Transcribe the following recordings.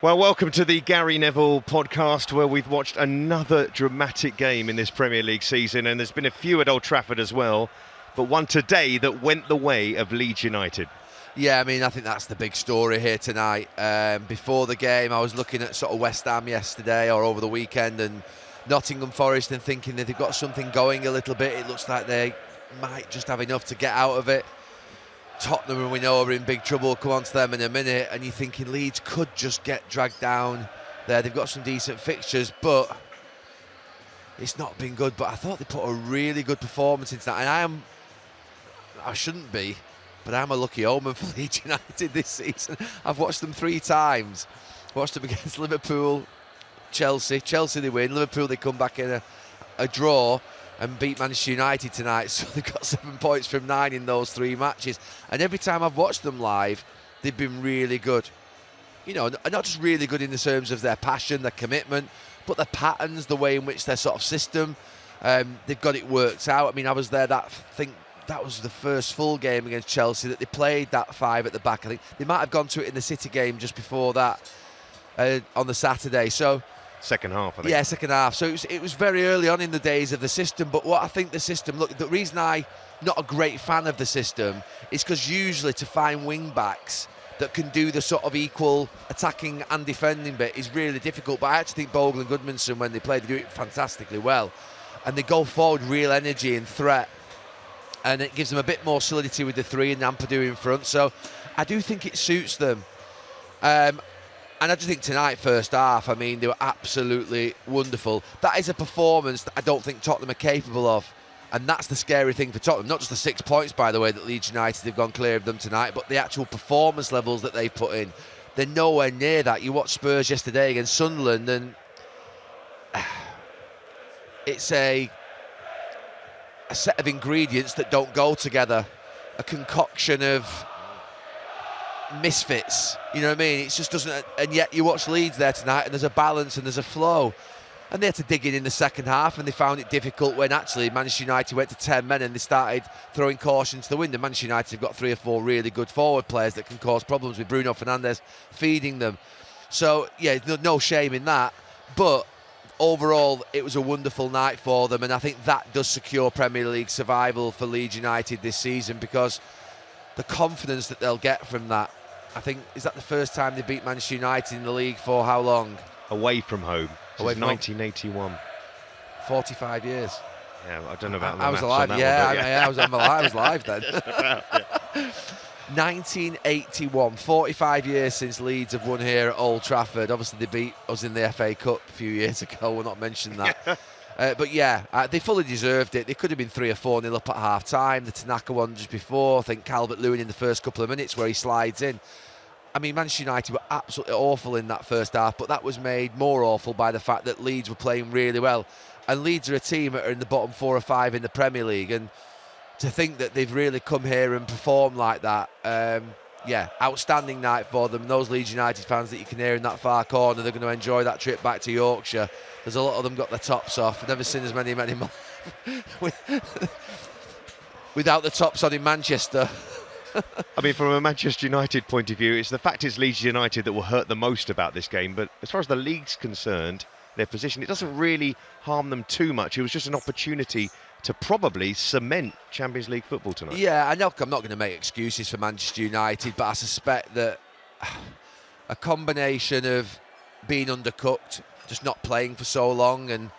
Well, welcome to the Gary Neville Podcast, where we've watched another dramatic game in this Premier League season, and there's been a few at Old Trafford as well, but one today that went the way of Leeds United. Yeah, I mean, I think that's the big story here tonight. Before the game, I was looking at sort of West Ham yesterday or over the weekend and Nottingham Forest and thinking that they've got something going a little bit. It looks like they might just have enough to get out of it. Tottenham, and we know, are in big trouble. We'll come on to them in a minute. And you're thinking Leeds could just get dragged down there. They've got some decent fixtures, but it's not been good. But I thought they put a really good performance into that. And I shouldn't be, but I'm a lucky omen for Leeds United this season. I've watched them 3 times. Watched them against Liverpool, Chelsea. Chelsea they win. Liverpool they come back in a draw and beat Manchester United tonight. So they've got 7 points from 9 in those 3 matches. And every time I've watched them live, they've been really good. You know, not just really good in the terms of their passion, their commitment, but their patterns, the way in which their sort of system, they've got it worked out. I mean, I was there, that was the first full game against Chelsea that they played that 5 at the back. I think they might have gone to it in the City game just before that on the Saturday. So second half, I think. Yeah, second half. So it was very early on in the days of the system. But what I think the system, look, the reason I'm not a great fan of the system is because usually to find wing backs that can do the sort of equal attacking and defending bit is really difficult. But I actually think Bogle and Goodmanson, when they play, they do it fantastically well. And they go forward real energy and threat. And it gives them a bit more solidity with the 3 and Ampadu in front. So I do think it suits them. And I just think tonight, first half, I mean, they were absolutely wonderful. That is a performance that I don't think Tottenham are capable of. And that's the scary thing for Tottenham. Not just the 6 points, by the way, that Leeds United have gone clear of them tonight, but the actual performance levels that they've put in. They're nowhere near that. You watched Spurs yesterday against Sunderland, and it's a set of ingredients that don't go together. A concoction of misfits, you know what I mean? It just doesn't. And yet you watch Leeds there tonight and there's a balance and there's a flow, and they had to dig in the second half, and they found it difficult when actually Manchester United went to 10 men and they started throwing caution to the wind. And Manchester United have got 3 or 4 really good forward players that can cause problems with Bruno Fernandes feeding them. So yeah, no shame in that, but overall it was a wonderful night for them, and I think that does secure Premier League survival for Leeds United this season, because the confidence that they'll get from that. I think, is that the first time they beat Manchester United in the league for how long? Away from home. Away Since from 1981. 45 years. Yeah, I don't know about I was the alive, maths on yeah, that one, I was live then. 1981, 45 years since Leeds have won here at Old Trafford. Obviously they beat us in the FA Cup a few years ago, we'll not mention that. But yeah, they fully deserved it. They could have been 3 or 4-0 up at half-time. The Tanaka one just before, I think Calvert-Lewin in the first couple of minutes where he slides in. I mean, Manchester United were absolutely awful in that first half, but that was made more awful by the fact that Leeds were playing really well. And Leeds are a team that are in the bottom 4 or 5 in the Premier League, and to think that they've really come here and performed like that, yeah, outstanding night for them. And those Leeds United fans that you can hear in that far corner, they're going to enjoy that trip back to Yorkshire. There's a lot of them got their tops off. I've never seen as many men in my without the tops on in Manchester. I mean, from a Manchester United point of view, it's the fact it's Leeds United that will hurt the most about this game. But as far as the league's concerned, their position, it doesn't really harm them too much. It was just an opportunity to probably cement Champions League football tonight. Yeah, I know I'm not going to make excuses for Manchester United, but I suspect that a combination of being undercooked, just not playing for so long, and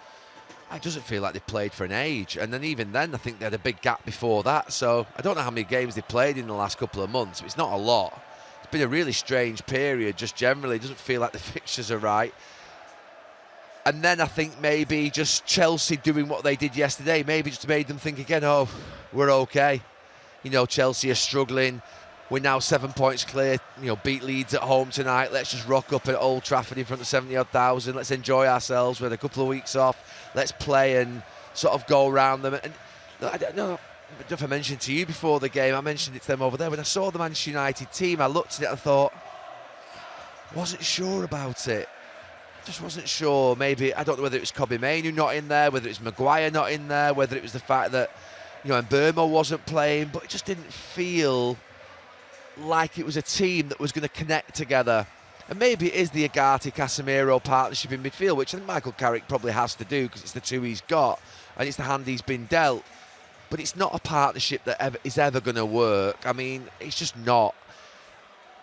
it doesn't feel like they've played for an age. And then even then, I think they had a big gap before that. So I don't know how many games they've played in the last couple of months, but it's not a lot. It's been a really strange period, just generally. It doesn't feel like the fixtures are right. And then I think maybe just Chelsea doing what they did yesterday maybe just made them think again, oh, we're okay. You know, Chelsea are struggling. We're now 7 points clear. You know, beat Leeds at home tonight. Let's just rock up at Old Trafford in front of 70-odd thousand. Let's enjoy ourselves. We had a couple of weeks off. Let's play and sort of go around them. And I don't know if I mentioned to you before the game, I mentioned it to them over there. When I saw the Manchester United team, I looked at it and thought, wasn't sure about it. Just wasn't sure. Maybe, I don't know whether it was Kobe Mainoo not in there, whether it was Maguire not in there, whether it was the fact that, you know, Mbeumo wasn't playing, but it just didn't feel like it was a team that was going to connect together. And maybe it is the Agati-Casemiro partnership in midfield, which I think Michael Carrick probably has to do because it's the two he's got and it's the hand he's been dealt. But it's not a partnership that is ever going to work. I mean, it's just not.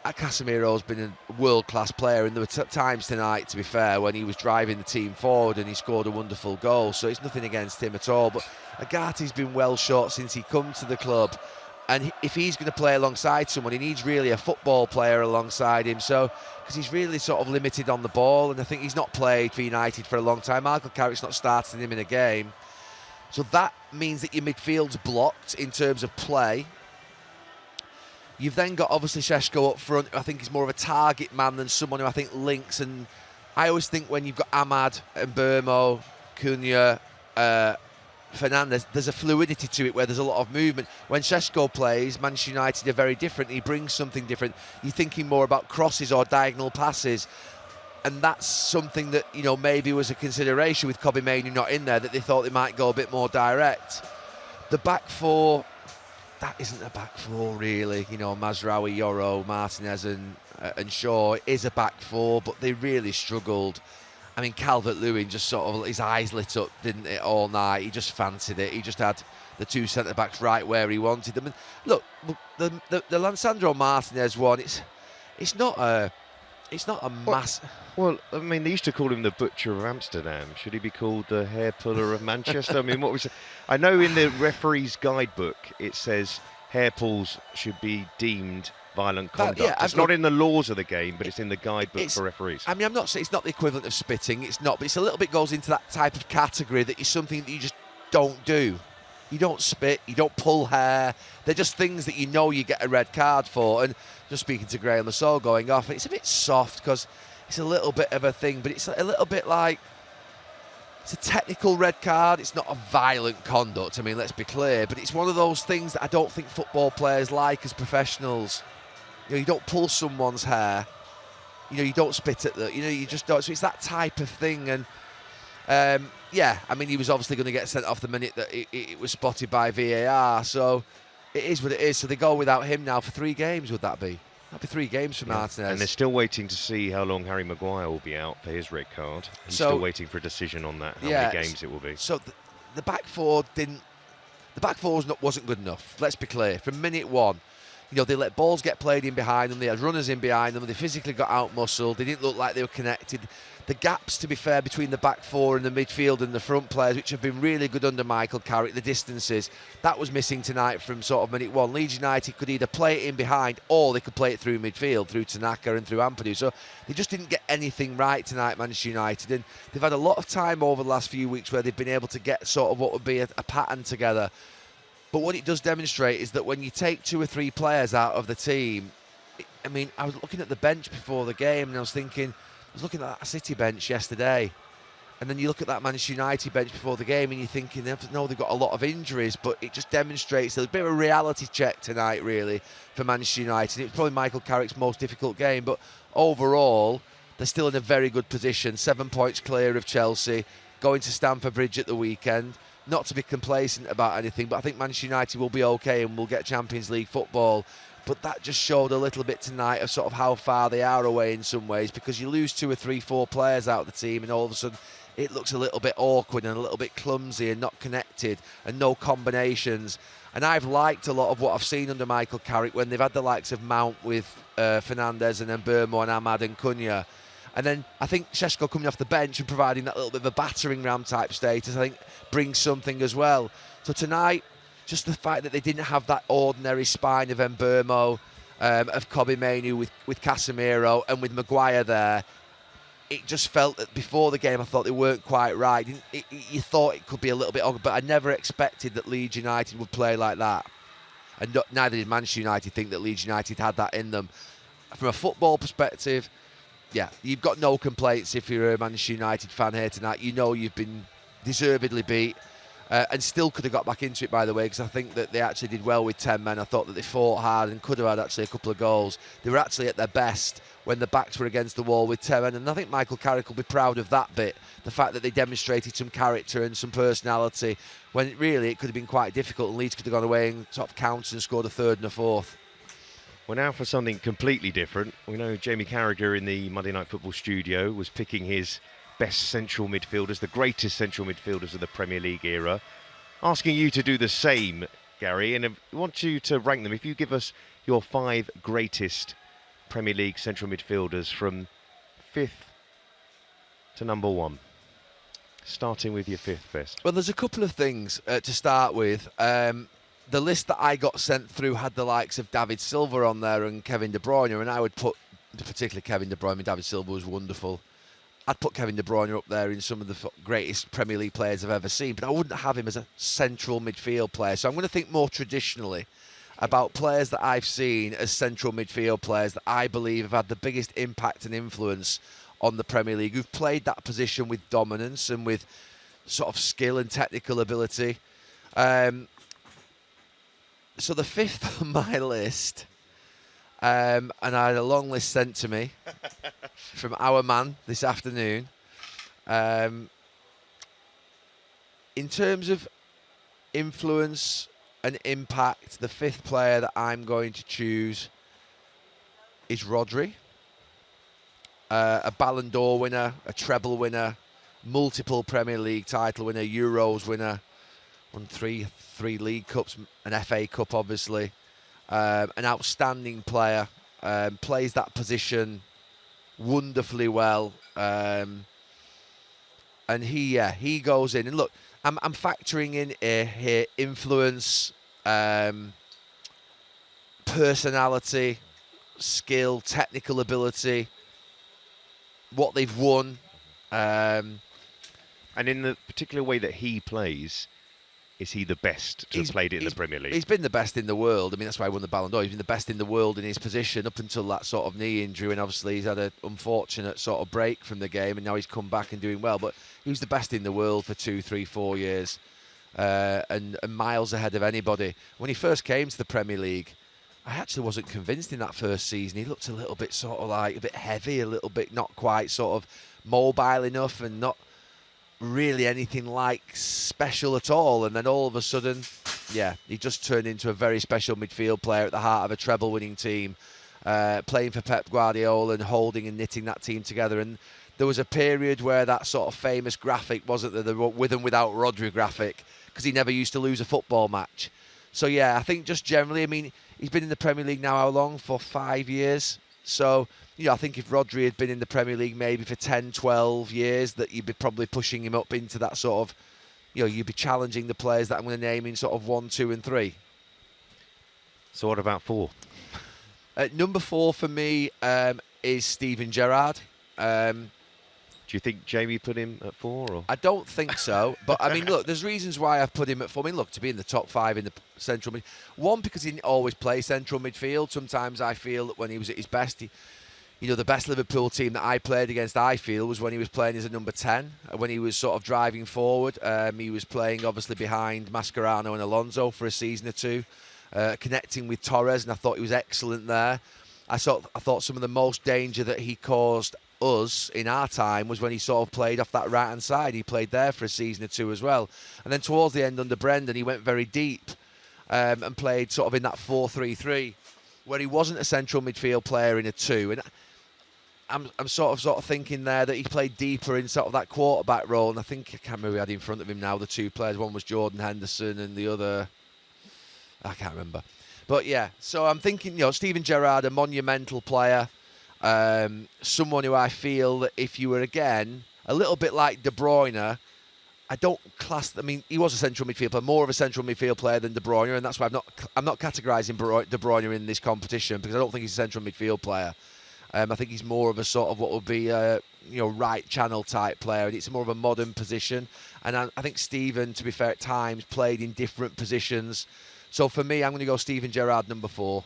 Casemiro's been a world-class player, and there were times tonight, to be fair, when he was driving the team forward and he scored a wonderful goal, so it's nothing against him at all. But Agati's been well short since he come to the club, and if he's going to play alongside someone, he needs really a football player alongside him, so because he's really sort of limited on the ball, and I think he's not played for United for a long time. Michael Carrick's not starting him in a game, so that means that your midfield's blocked in terms of play. You've then got, obviously, Šeško up front, who I think is more of a target man than someone who I think links. And I always think when you've got Ahmad and Mbeumo, Cunha, Fernandes, there's a fluidity to it where there's a lot of movement. When Šeško plays, Manchester United are very different. He brings something different. You're thinking more about crosses or diagonal passes. And that's something that, you know, maybe was a consideration with Kobbie Mainoo not in there, that they thought they might go a bit more direct. The back four... that isn't a back four, really. You know, Mazraoui, Yoro, Martinez and Shaw is a back four, but they really struggled. I mean, Calvert-Lewin just sort of, his eyes lit up, didn't it, all night? He just fancied it. He just had the two centre-backs right where he wanted them. And look, the Lisandro Martinez one, it's not a mass... Well, I mean, they used to call him the Butcher of Amsterdam. Should he be called the Hair Puller of Manchester? I mean, what was it? I know in the referee's guidebook it says hair pulls should be deemed violent conduct. It's not in the laws of the game, but it's in the guidebook for referees. I mean, I'm not saying it's not the equivalent of spitting. It's not, but it's a little bit goes into that type of category that is something that you just don't do. You don't spit, you don't pull hair. They're just things that you know you get a red card for. And just speaking to Graham Lassalle going off, it's a bit soft because it's a little bit of a thing, but it's a little bit like, it's a technical red card. It's not a violent conduct. I mean, let's be clear, but it's one of those things that I don't think football players like as professionals. You know, you don't pull someone's hair. You know, you don't spit at them. You know, you just don't. So it's that type of thing. And yeah, I mean, he was obviously going to get sent off the minute that it was spotted by VAR. So it is what it is. So they go without him now for 3 games, would that be? That'd be 3 games for Martinez. And they're still waiting to see how long Harry Maguire will be out for his red card. He's still waiting for a decision on that, how many games it will be. So the back four wasn't good enough. Let's be clear. From minute one, you know, they let balls get played in behind them. They had runners in behind them. They physically got out-muscled. They didn't look like they were connected. The gaps, to be fair, between the back four and the midfield and the front players, which have been really good under Michael Carrick, the distances, that was missing tonight from sort of minute one. Leeds United could either play it in behind or they could play it through midfield, through Tanaka and through Ampadu. So they just didn't get anything right tonight, Manchester United. And they've had a lot of time over the last few weeks where they've been able to get sort of what would be a pattern together. But what it does demonstrate is that when you take 2 or 3 players out of the team, I mean, I was looking at the bench before the game and I was looking at that City bench yesterday, and then you look at that Manchester United bench before the game and you're thinking, no, they've got a lot of injuries, but it just demonstrates there's a bit of a reality check tonight, really, for Manchester United. It was probably Michael Carrick's most difficult game, but overall, they're still in a very good position, 7 points clear of Chelsea, going to Stamford Bridge at the weekend. Not to be complacent about anything, but I think Manchester United will be okay and will get Champions League football. But that just showed a little bit tonight of sort of how far they are away in some ways, because you lose 2 or 3, 4 players out of the team and all of a sudden it looks a little bit awkward and a little bit clumsy and not connected and no combinations. And I've liked a lot of what I've seen under Michael Carrick when they've had the likes of Mount with Fernandes and then Mbeumo and Ahmad and Cunha. And then I think Šeško coming off the bench and providing that little bit of a battering ram type status, I think brings something as well. So tonight, just the fact that they didn't have that ordinary spine of Mbeumo, of Kobbie Mainoo with Casemiro and with Maguire there, it just felt that before the game I thought they weren't quite right. You thought it could be a little bit odd, but I never expected that Leeds United would play like that. And neither did Manchester United think that Leeds United had that in them. From a football perspective, yeah, you've got no complaints if you're a Manchester United fan here tonight. You know you've been deservedly beat and still could have got back into it, by the way, because I think that they actually did well with 10 men. I thought that they fought hard and could have had actually a couple of goals. They were actually at their best when the backs were against the wall with 10 men, and I think Michael Carrick will be proud of that bit, the fact that they demonstrated some character and some personality when really it could have been quite difficult and Leeds could have gone away and sort of counted and scored a third and a fourth. Well, now for something completely different. We know Jamie Carragher in the Monday Night Football studio was picking his best central midfielders, the greatest central midfielders of the Premier League era. Asking you to do the same, Gary, and I want you to rank them. If you give us your 5 greatest Premier League central midfielders from 5th to number 1. Starting with your 5th best. Well, there's a couple of things to start with. The list that I got sent through had the likes of David Silva on there and Kevin De Bruyne, and I would put, particularly Kevin De Bruyne, I mean, David Silva was wonderful. I'd put Kevin De Bruyne up there in some of the greatest Premier League players I've ever seen, but I wouldn't have him as a central midfield player. So I'm going to think more traditionally about players that I've seen as central midfield players that I believe have had the biggest impact and influence on the Premier League, who've played that position with dominance and with sort of skill and technical ability. So the 5th on my list, and I had a long list sent to me from our man this afternoon. In terms of influence and impact, the 5th player that I'm going to choose is Rodri. A Ballon d'Or winner, a treble winner, multiple Premier League title winner, Euros winner, won three League Cups, an FA Cup obviously, an outstanding player, plays that position wonderfully well, and he goes in. And look, I'm factoring in here influence, personality, skill, technical ability, what they've won, and in the particular way that he plays, is he the best to have played it in the Premier League? He's been the best in the world. I mean, that's why he won the Ballon d'Or. He's been the best in the world in his position up until that sort of knee injury, and obviously he's had an unfortunate sort of break from the game, and now he's come back and doing well. But he was the best in the world for 2, 3, 4 years, and miles ahead of anybody. When he first came to the Premier League, I actually wasn't convinced in that first season. He looked a little bit sort of like a bit heavy, a little bit not quite sort of mobile enough, and not really anything like special at all. And then all of a sudden, he just turned into a very special midfield player at the heart of a treble winning team, playing for Pep Guardiola and holding and knitting that team together. And there was a period where that sort of famous graphic wasn't the with and without Rodri graphic, because he never used to lose a football match. So I think just generally, I mean, he's been in the Premier League now how long? For 5 years. So, I think if Rodri had been in the Premier League maybe for 10, 12 years, that you'd be probably pushing him up into that sort of, you'd be challenging the players that I'm going to name in sort of 1, 2 and 3. So what about 4? Number 4 for me is Steven Gerrard. Do you think Jamie put him at 4? Or? I don't think so. But, I mean, look, there's reasons why I've put him at 4. I mean, look, to be in the top 5 in the central midfield. One, because he didn't always play central midfield. Sometimes I feel that when he was at his best, the best Liverpool team that I played against, I feel, was when he was playing as a number 10, when he was sort of driving forward. He was playing, obviously, behind Mascherano and Alonso for a season or 2, connecting with Torres, and I thought he was excellent there. I thought some of the most danger that he caused us in our time was when he sort of played off that right hand side. He played there for a season or 2 as well, and then towards the end under Brendan he went very deep and played sort of in that 4-3-3 where he wasn't a central midfield player in a 2, and I'm sort of thinking there that he played deeper in sort of that quarterback role. And I think, I can't remember who he had in front of him now, the 2 players. One was Jordan Henderson and the other, I can't remember. But so I'm thinking, Steven Gerrard, a monumental player, someone who I feel that if you were, again, a little bit like De Bruyne, I don't class, I mean, he was a central midfield player, more of a central midfield player than De Bruyne, and that's why I'm not categorising De Bruyne in this competition, because I don't think he's a central midfield player. I think he's more of a sort of what would be a right channel type player, and it's more of a modern position. And I think Steven, to be fair, at times played in different positions. So for me, I'm going to go Steven Gerrard, number 4.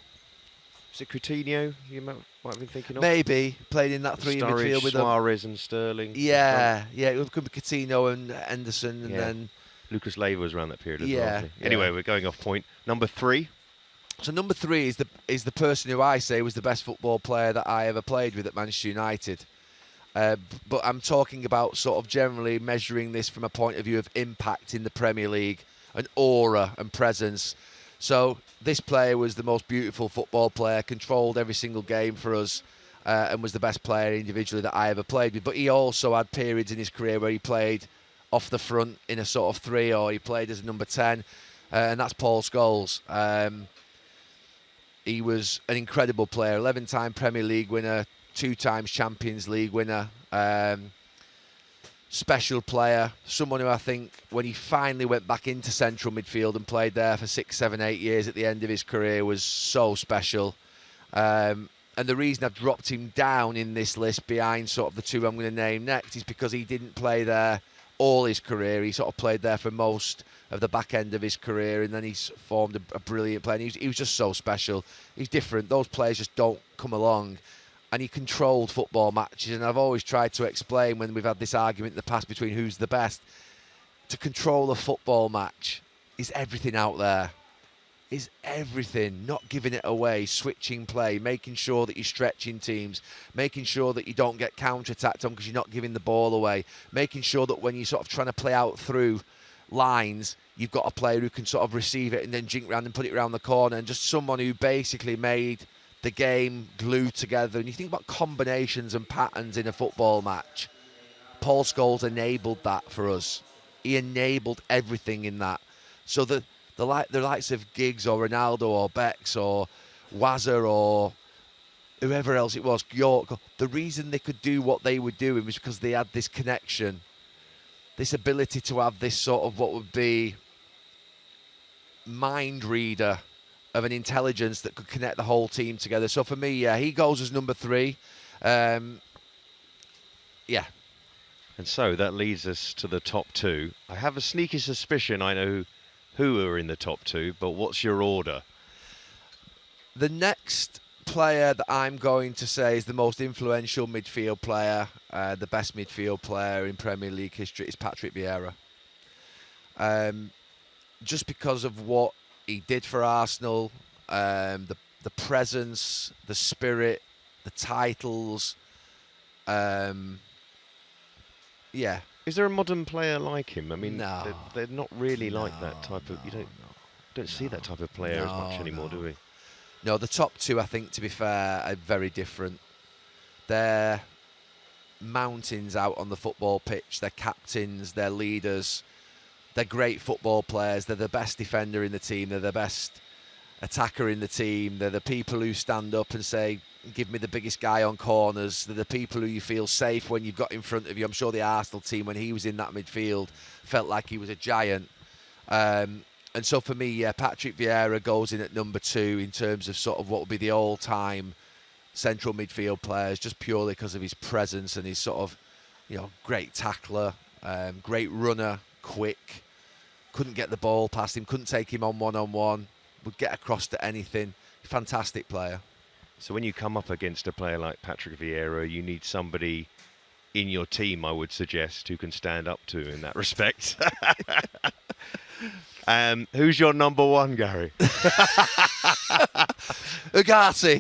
Is it Coutinho you might have been thinking of? Maybe. Played in that 3 in midfield with Suarez and Sterling. Yeah, it could be Coutinho and Henderson, and then Lucas Leiva was around that period as well. Anyway, we're going off point. Number 3. So number 3 is the person who I say was the best football player that I ever played with at Manchester United. But I'm talking about sort of generally measuring this from a point of view of impact in the Premier League and aura and presence. So this player was the most beautiful football player, controlled every single game for us, and was the best player individually that I ever played with. But he also had periods in his career where he played off the front in a sort of 3, or he played as a number 10, and that's Paul Scholes. He was an incredible player, 11-time Premier League winner, 2 times Champions League winner, special player, someone who I think when he finally went back into central midfield and played there for 6, 7, 8 years at the end of his career was so special. And the reason I've dropped him down in this list behind sort of the 2 I'm going to name next is because he didn't play there all his career. He sort of played there for most of the back end of his career, and then he's formed a brilliant player. He was just so special. He's different. Those players just don't come along. And he controlled football matches, and I've always tried to explain when we've had this argument in the past between who's the best. To control a football match is everything out there. Is everything. Not giving it away, switching play, making sure that you're stretching teams, making sure that you don't get counter-attacked on because you're not giving the ball away, making sure that when you're sort of trying to play out through lines, you've got a player who can sort of receive it and then jink round and put it around the corner, and just someone who basically made the game glued together. And you think about combinations and patterns in a football match. Paul Scholes enabled that for us. He enabled everything in that. So the likes of Giggs or Ronaldo or Bex or Wazza or whoever else it was, York, the reason they could do what they were doing was because they had this connection, this ability to have this sort of what would be mind reader of an intelligence that could connect the whole team together. So for me, yeah, he goes as number 3. Yeah. And so that leads us to the top 2. I have a sneaky suspicion I know who are in the top 2, but what's your order? The next player that I'm going to say is the most influential midfield player, the best midfield player in Premier League history, is Patrick Vieira. Just because of what he did for Arsenal, the presence, the spirit, the titles. Yeah. Is there a modern player like him? I mean, No. they're not really like that type of. You don't see that type of player as much anymore, do we? No, the top 2, I think, to be fair, are very different. They're mountains out on the football pitch. They're captains. They're leaders. They're great football players. They're the best defender in the team. They're the best attacker in the team. They're the people who stand up and say, give me the biggest guy on corners. They're the people who you feel safe when you've got in front of you. I'm sure the Arsenal team, when he was in that midfield, felt like he was a giant. And so for me, yeah, Patrick Vieira goes in at number 2 in terms of sort of what would be the all-time central midfield players, just purely because of his presence and his sort of, great tackler, great runner, quick, couldn't get the ball past him, couldn't take him on one-on-one, would get across to anything. Fantastic player. So when you come up against a player like Patrick Vieira, you need somebody in your team, I would suggest, who can stand up to in that respect. Who's your number 1, Gary? Ugarte.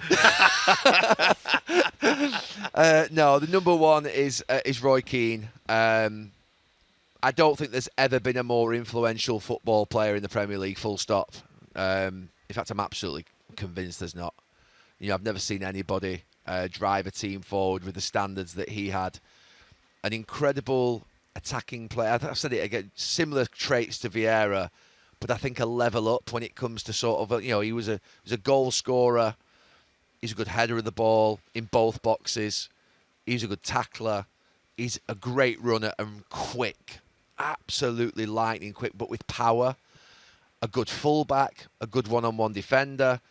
No, the number 1 is Roy Keane. I don't think there's ever been a more influential football player in the Premier League, full stop. In fact, I'm absolutely convinced there's not. I've never seen anybody drive a team forward with the standards that he had. An incredible attacking player. I've said it again, similar traits to Vieira, but I think a level up when it comes to sort of, he was a goal scorer. He's a good header of the ball in both boxes. He's a good tackler. He's a great runner and quick. Absolutely lightning quick, but with power. A good fullback, a good one-on-one defender,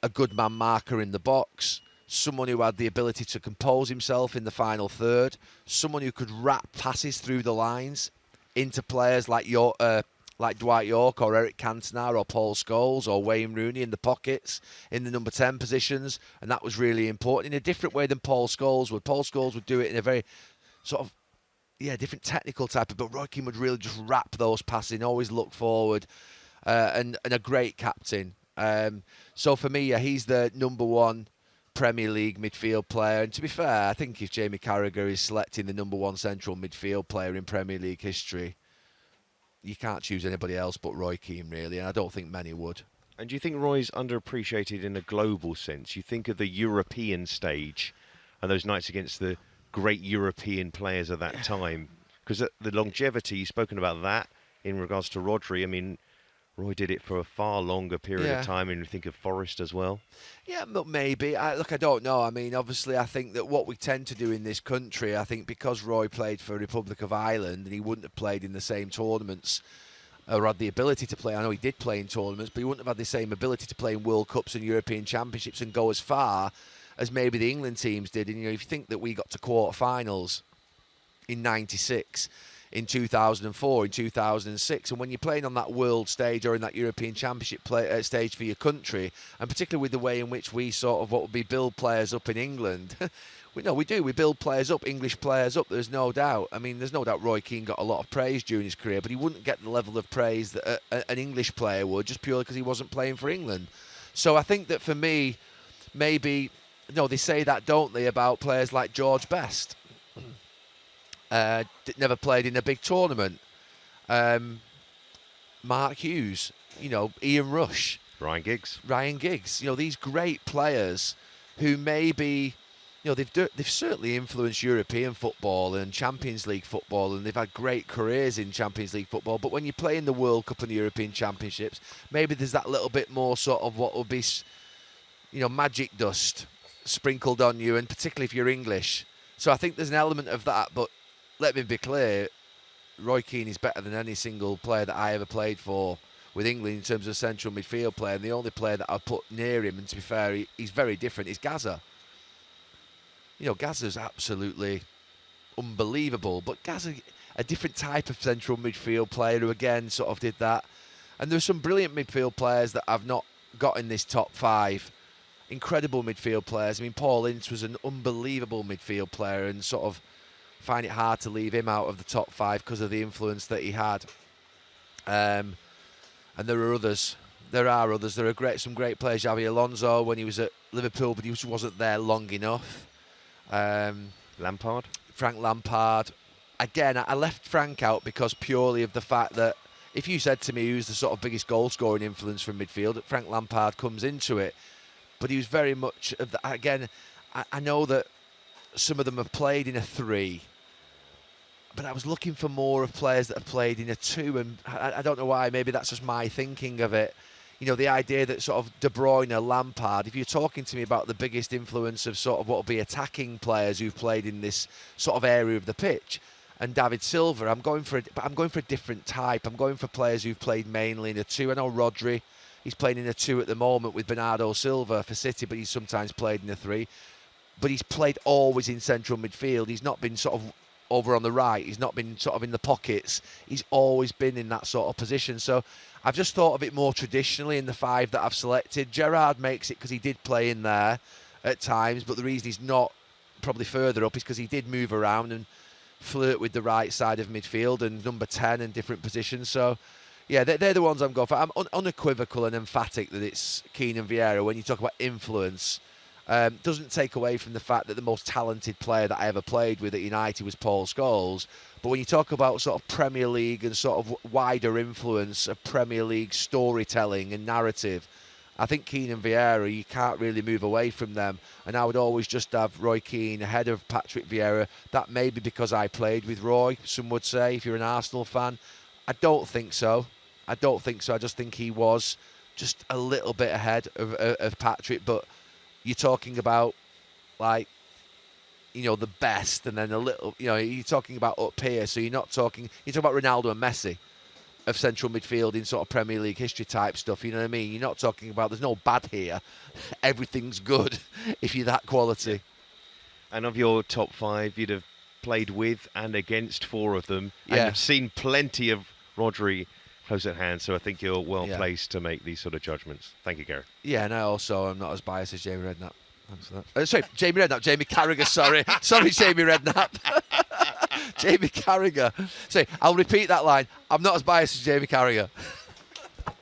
a good man marker in the box, someone who had the ability to compose himself in the final third, someone who could wrap passes through the lines into players like Dwight York or Eric Cantona or Paul Scholes or Wayne Rooney in the pockets in the number 10 positions, and that was really important in a different way than Paul Scholes would. Paul Scholes would do it in a very sort of different technical type, but Roy Keane would really just wrap those passes in, always look forward, and a great captain. So for me, he's the number 1 Premier League midfield player. And to be fair, I think if Jamie Carragher is selecting the number 1 central midfield player in Premier League history, you can't choose anybody else but Roy Keane, really, and I don't think many would. And do you think Roy's underappreciated in a global sense? You think of the European stage and those nights against the great European players of that time. Because the longevity, you've spoken about that in regards to Rodri. I mean, Roy did it for a far longer period of time, and you think of Forrest as well. Yeah, but maybe. Look, I don't know. I mean, obviously, I think that what we tend to do in this country, I think because Roy played for Republic of Ireland and he wouldn't have played in the same tournaments or had the ability to play. I know he did play in tournaments, but he wouldn't have had the same ability to play in World Cups and European Championships and go as far as maybe the England teams did. And, you know, if you think that we got to quarterfinals in 96, in 2004, in 2006, and when you're playing on that world stage or in that European Championship stage for your country, and particularly with the way in which we sort of what would be build players up in England, we build players up, English players up, there's no doubt. I mean, there's no doubt Roy Keane got a lot of praise during his career, but he wouldn't get the level of praise that an English player would, just purely because he wasn't playing for England. So I think that for me, maybe, they say that, don't they, about players like George Best. Never played in a big tournament. Mark Hughes, Ian Rush, Ryan Giggs. These great players who maybe, they've certainly influenced European football and Champions League football, and they've had great careers in Champions League football. But when you play in the World Cup and the European Championships, maybe there's that little bit more sort of what would be, magic dust sprinkled on you, and particularly if you're English. So I think there's an element of that, but let me be clear, Roy Keane is better than any single player that I ever played for with England in terms of central midfield player. And the only player that I'd put near him, and to be fair, he's very different, is Gaza. Gaza's absolutely unbelievable. But Gaza, a different type of central midfield player who, again, sort of did that. And there's some brilliant midfield players that I've not got in this top five. Incredible midfield players. I mean, Paul Ince was an unbelievable midfield player, and sort of find it hard to leave him out of the top five because of the influence that he had. And there are others. There are some great players. Xabi Alonso when he was at Liverpool, but he just wasn't there long enough. Lampard. Frank Lampard. Again, I left Frank out because purely of the fact that if you said to me who's the sort of biggest goal-scoring influence from midfield, Frank Lampard comes into it. But he was very much of the, again, I know that some of them have played in a 3, but I was looking for more of players that have played in a 2, and I don't know why. Maybe that's just my thinking of it. The idea that sort of De Bruyne, Lampard, if you're talking to me about the biggest influence of sort of what will be attacking players who've played in this sort of area of the pitch, and David Silva, I'm going for a different type. I'm going for players who've played mainly in a 2. I know Rodri, he's playing in a 2 at the moment with Bernardo Silva for City, but he's sometimes played in a 3. But he's played always in central midfield. He's not been sort of over on the right. He's not been sort of in the pockets. He's always been in that sort of position. So I've just thought of it more traditionally in the 5 that I've selected. Gerrard makes it because he did play in there at times, but the reason he's not probably further up is because he did move around and flirt with the right side of midfield and number 10 in different positions. So, yeah, they're the ones I'm going for. I'm unequivocal and emphatic that it's Keane and Vieira. When you talk about influence, doesn't take away from the fact that the most talented player that I ever played with at United was Paul Scholes. But when you talk about sort of Premier League and sort of wider influence of Premier League storytelling and narrative, I think Keane and Vieira, you can't really move away from them. And I would always just have Roy Keane ahead of Patrick Vieira. That may be because I played with Roy, some would say, if you're an Arsenal fan. I don't think so. I just think he was just a little bit ahead of Patrick. But you're talking about, like, the best, and then a little, you're talking about up here. So you're talking about Ronaldo and Messi of central midfield in sort of Premier League history type stuff. You know what I mean? You're not talking about, there's no bad here. Everything's good if you're that quality. And of your top 5, you'd have played with and against 4 of them. And Yeah. you've seen plenty of Rodri close at hand, so I think you're well placed to make these sort of judgments. Thank you, Gary. Yeah, and I also am not as biased as Jamie Redknapp. Thanks for that. Sorry, Jamie Redknapp. Jamie Carragher, sorry. Sorry, Jamie Redknapp. Jamie Carragher. Sorry, I'll repeat that line. I'm not as biased as Jamie Carragher.